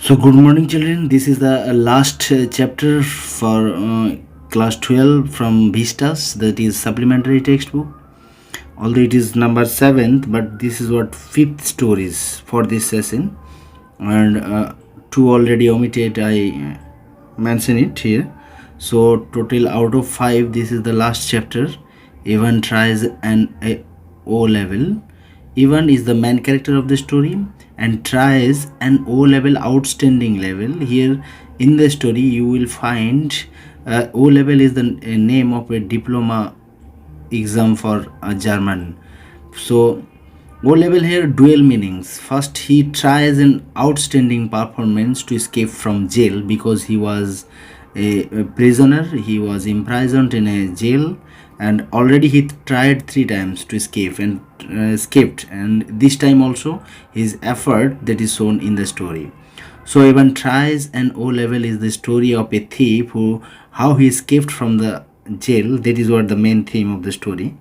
So, good morning, children. This is the last chapter for class 12 from Vistas, that is supplementary textbook. Although it is number 7th, but this is what 5th stories for this session, and two already omitted. I mention it here. So, total out of 5, this is the last chapter. Evan tries an O level. Evan is the main character of the story and tries an O level outstanding level. Here in the story, you will find O level is the name of a diploma exam for a German. So O level here dual meanings. First, he tries an outstanding performance to escape from jail because he was a prisoner. He was imprisoned in a jail, and already he tried 3 times to escape and escaped. And this time also, his effort that is shown in the story. So even tries an O level is the story of a thief who how he escaped from the jail. That is what the main theme of the story.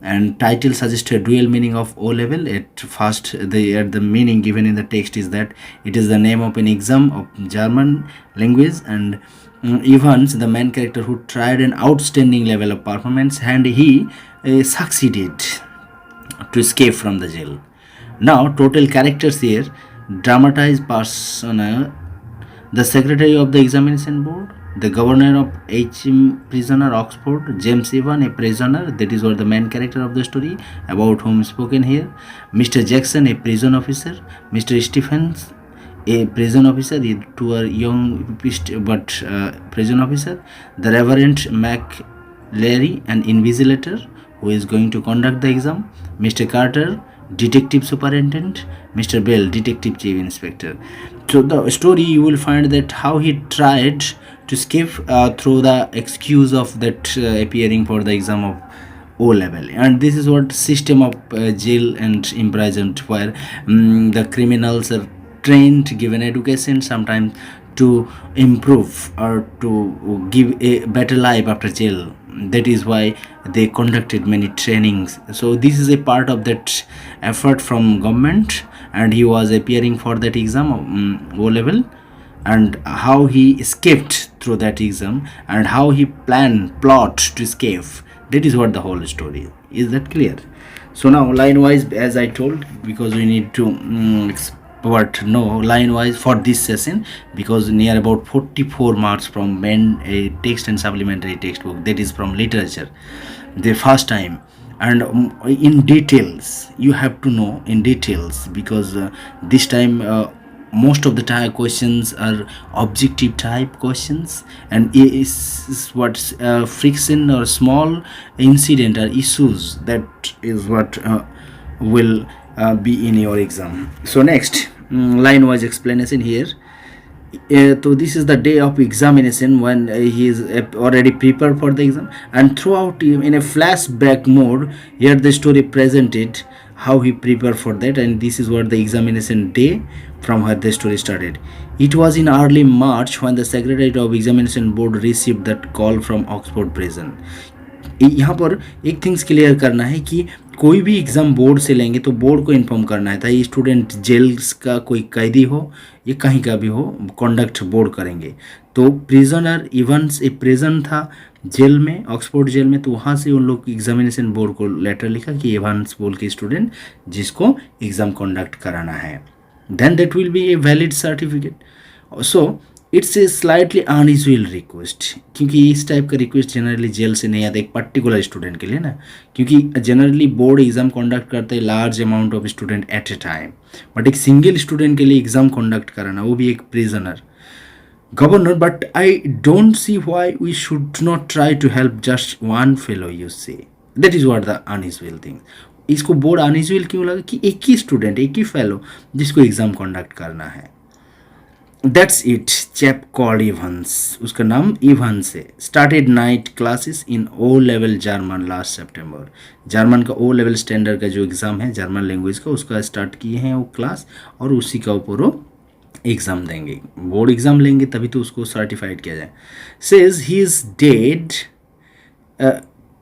And title suggests a dual meaning of O level. At first, the meaning given in the text is that it is the name of an exam of German language, and Evans, the main character who tried an outstanding level of performance, and he succeeded to escape from the jail. Now, total characters here: dramatized persona, the secretary of the examination board, the governor of HM prisoner Oxford, James Evan, a prisoner, that is what the main character of the story about whom spoken here, Mr. Jackson, a prison officer, Mr. Stephens, a prison officer, to a young but prison officer, the Reverend Mac Larry, an invigilator who is going to conduct the exam, Mr. Carter, detective superintendent, Mr. Bell, detective chief inspector. So the story you will find that how he tried to escape through the excuse of that appearing for the exam of O level, and this is what system of jail and imprisonment where the criminals are trained, given education, sometimes to improve or to give a better life after jail. That is why they conducted many trainings. So this is a part of that effort from government, and he was appearing for that exam O level, and how he escaped through that exam and how he plot to escape. That is what the whole story is. That clear? So now line wise, as I told, because we need to but no line wise for this session, because near about 44 marks from main text and supplementary textbook, that is from literature, the first time. And in details you have to know in details, because this time most of the time questions are objective type questions, and is what friction or small incident or issues, that is what will be in your exam. So next, line wise explanation here. So this is the day of examination when he is already prepared for the exam, and throughout in a flashback mode here the story presented how he prepared for that, and this is what the examination day from where the story started. It was in early March when the secretary of examination board received that call from Oxford prison. यहाँ पर एक things clear करना है कि कोई भी exam board से लेंगे तो बोर्ड को इन्फॉर्म करना है, ताकि स्टूडेंट जेल्स का कोई कैदी हो या कहीं का भी हो, कंडक्ट बोर्ड करेंगे. तो प्रिजनर इवेंट्स ए प्रिजन था जेल में, ऑक्सफोर्ड जेल में, तो वहाँ से उन लोग एग्जामिनेशन बोर्ड को लेटर लिखा कि इवेंट्स बोल के स्टूडेंट जिसको एग्ज़ाम कंडक्ट कराना है, then that will be a valid certificate. So it's a slightly unusual request, क्योंकि इस टाइप का रिक्वेस्ट जनरली जेल से नहीं आता एक पर्टिकुलर स्टूडेंट के लिए ना, क्योंकि जनरली बोर्ड एग्ज़ाम कंडक्ट करते हैं large amount of student at a time, but एक सिंगल स्टूडेंट के लिए एग्ज़ाम कंडक्ट कराना, वो भी एक prisoner. Governor, but I don't see why we should not try to help just one fellow, you say. That is what the unusual thing. इसको board unusual क्यों लगा कि एक ही स्टूडेंट, एक ही फेलो जिसको एग्ज़ाम कंडक्ट करना है. That's it. Chap called Evans, उसका नाम Evans है. Started night classes in O level German last September. German का O level स्टैंडर्ड का जो एग्ज़ाम है जर्मन लैंग्वेज का, उसका स्टार्ट किए हैं वो क्लास, और उसी का ऊपर वो एग्ज़ाम देंगे, बोर्ड एग्ज़ाम लेंगे तभी तो उसको सर्टिफाइड किया जाए. Says he is dead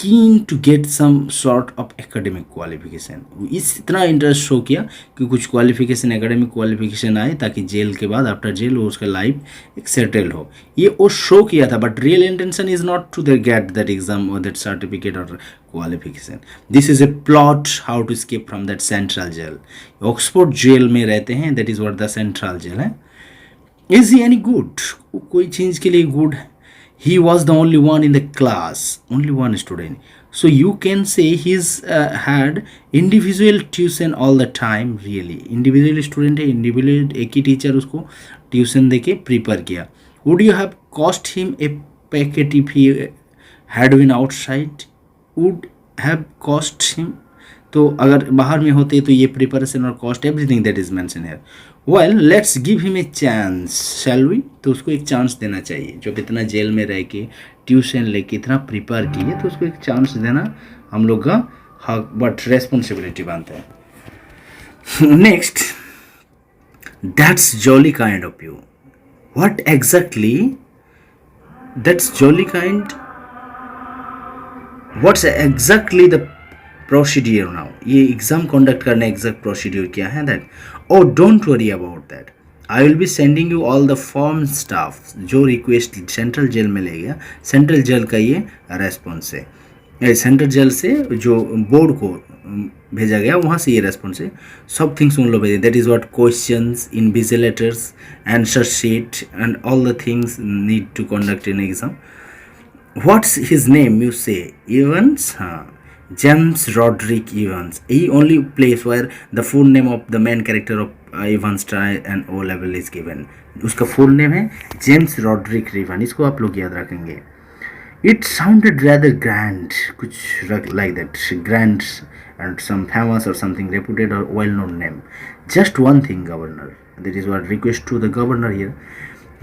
keen to get some sort of academic qualification. इस इतना इंटरेस्ट शो किया कि कुछ क्वालिफिकेशन, एकेडमिक क्वालिफिकेशन आए ताकि जेल के बाद आफ्टर जेल वो उसका लाइफ एक सेटल हो, ये वो शो किया था. But real intention is not to they get that exam और दैट सर्टिफिकेट और qualification. This is a plot how to escape from that central jail. Oxford jail में रहते हैं, that is what the central jail है. Is he any good? कोई चीज़ के लिए गुड है? He was the only one in the class, only one student. So you can say he's had individual tuition all the time. Really, individual student है, individual एक ही teacher उसको tuition दे के prepare किया. Would you have cost him a packet if he had been outside? Would have cost him. तो अगर बाहर में होते तो ये प्रिपरेशन और cost everything that is mention here. Well let's give him a chance shall we. तो उसको एक चांस देना चाहिए. जब इतना जेल में रह के ट्यूशन लेके इतना प्रिपेयर किए तो उसको एक चांस देना हम लोग का हक बट रेस्पॉन्सिबिलिटी बनता है. Next, that's jolly kind of you. What exactly that's jolly kind, what's exactly the procedure now. ये एग्जाम कंडक्ट करने एग्जैक्ट प्रोसीड्यूर क्या है that. Oh don't worry about that, I will be sending you all the form staff. जो request central jail में ले गया, central jail का ये रेस्पॉन्स है. सेंट्रल जेल से जो बोर्ड को भेजा गया वहाँ से ये रेस्पॉन्स है. सब थिंग्स उन लोग भेजे. That is what questions, invigilators, answer sheet and all the things need to conduct in exam. What's his name you say? Evans. हाँ, James Roderick Evans. He only place where the full name of the main character of Evans try and O level is given. उसका full name है James Rodrick रिवन. इसको आप लोग याद रखेंगे. It sounded rather grand, कुछ like that, grand and some famous or something reputed or well-known name. Just one thing, Governor. That is what request to the governor here.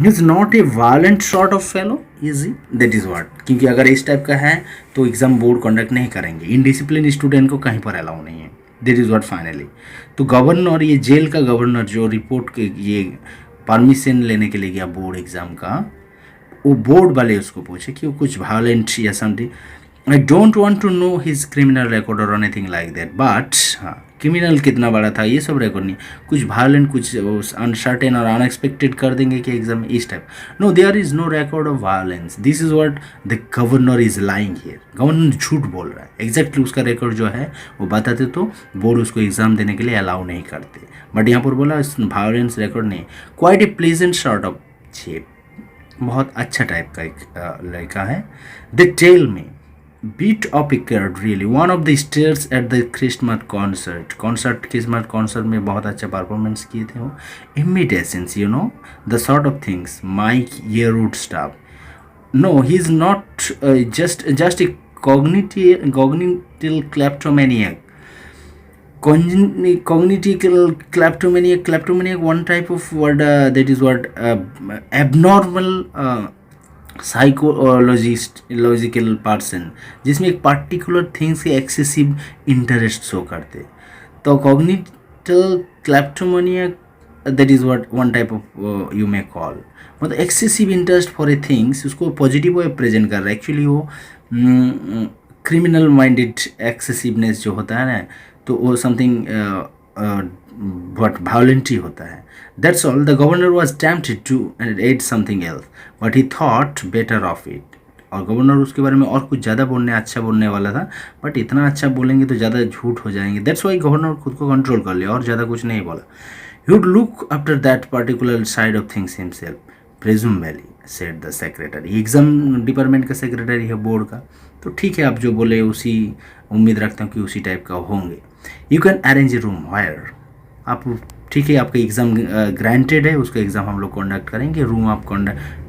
He is not a violent sort of fellow, is he? That is what. क्योंकि अगर इस type का है तो exam board conduct नहीं करेंगे. Indiscipline student को कहीं पर अलाउ नहीं है. That is what finally. तो गवर्नर, ये जेल का गवर्नर जो रिपोर्ट के ये परमिशन लेने के लिए गया बोर्ड एग्जाम का, वो बोर्ड वाले उसको पूछे कि वो कुछ वायलेंट या something. I don't want to know his criminal record और एनीथिंग लाइक दैट. बट हाँ, क्रिमिनल कितना बड़ा था ये सब रिकॉर्ड नहीं. कुछ वायलेंट, कुछ अनसर्टेन और अनएक्सपेक्टेड कर देंगे कि एग्जाम इस type. No, there is no record of violence. This is what the governor is lying here. Governor झूठ बोल रहा है. एग्जैक्टली उसका रिकॉर्ड जो है वो बताते तो बोर्ड उसको एग्जाम देने के लिए अलाउ नहीं करते. बट यहाँ पर बोला वायलेंस रिकॉर्ड नहीं. Quite a pleasant sort of shape. बहुत अच्छा टाइप का एक लड़का है. द टेल में beat up a kid really. One of the stars at the Christmas concert. Christmas concert में बहुत अच्छा परफॉर्मेंस किए थे वो. Imitations, you know, the sort of things. Mike Yearwood stuff. No, he's not just a cognitive kleptomaniac. Kleptomaniac, one type of word that is what abnormal psychological person, जिसमें एक particular things के excessive interest show करते. तो cognitive kleptomania, that is what one type of you may call, मतलब excessive interest for a things. उसको positive way present कर रहा है. एक्चुअली वो क्रिमिनल माइंडेड एक्सेसिवनेस जो होता है ना, तो वो समथिंग बट वायलेंट ही होता है. That's all. The governor was tempted to add something else, but he thought better of it. और गवर्नर उसके बारे में और कुछ ज़्यादा अच्छा बोलने वाला था, बट इतना अच्छा बोलेंगे तो ज़्यादा झूठ हो जाएंगे. दैट्स वाई गवर्नर खुद को कंट्रोल कर लिया और ज़्यादा कुछ नहीं बोला. He would look after that particular side of things himself, presumably, said the secretary. Exam department का सेक्रेटरी है बोर्ड का, तो ठीक है, आप जो बोले उसी उम्मीद रखता हूँ कि उसी टाइप का होंगे. You can arrange A room wire. आप ठीक है, आपका एग्ज़ाम ग्रांटेड है, उसका एग्ज़ाम हम लोग कंडक्ट करेंगे. रूम आप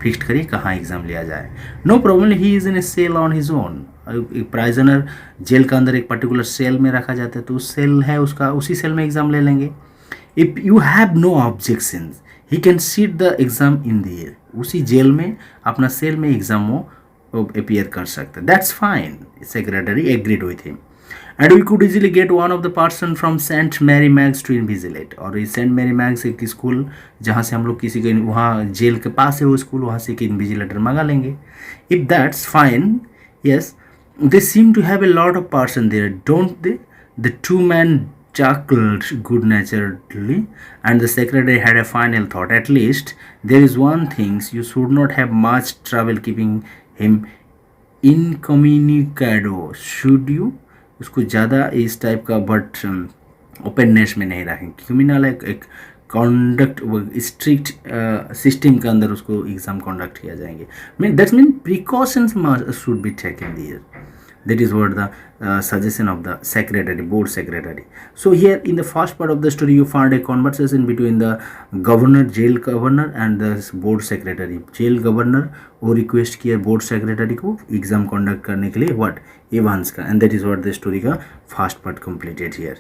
फिक्स करिए कहाँ एग्ज़ाम लिया जाए. No problem. He is in a cell on his own. एक प्राइजनर जेल का अंदर एक पर्टिकुलर सेल में रखा जाता है, तो उस सेल है उसका, उसी सेल में एग्ज़ाम ले लेंगे. If you have no objections he can sit the exam in the air. उसी जेल में अपना सेल में एग्ज़ाम वो अपियर कर सकते. That's fine. Secretary agreed with him. And we could easily get one of the person from St. Mary Mags to invigilate. और ये Saint Mary मैग्स एक स्कूल जहाँ से हम लोग किसी के वहाँ जेल के पास है वो स्कूल, वहाँ से एक इन्विजिलेटर मंगा लेंगे. If that's fine, yes, They seem to have a lot of person there, don't they? The two men chuckled good naturedly, and the secretary had a final thought. At least there is one thing, you should not have much trouble keeping him incommunicado, should you? उसको ज़्यादा इस type का but openness में नहीं रखें, criminal एक conduct strict system के अंदर उसको एग्ज़ाम कंडक्ट किया जाएंगे. Mean that's mean precautions should be taken there. That is what the suggestion of the secretary, board secretary. So here in the first part of the story you find a conversation between the governor, jail governor and the board secretary. jail governor वो request किया board secretary को exam conduct करने के लिए what, Evans का, and that is what the story का first part completed here.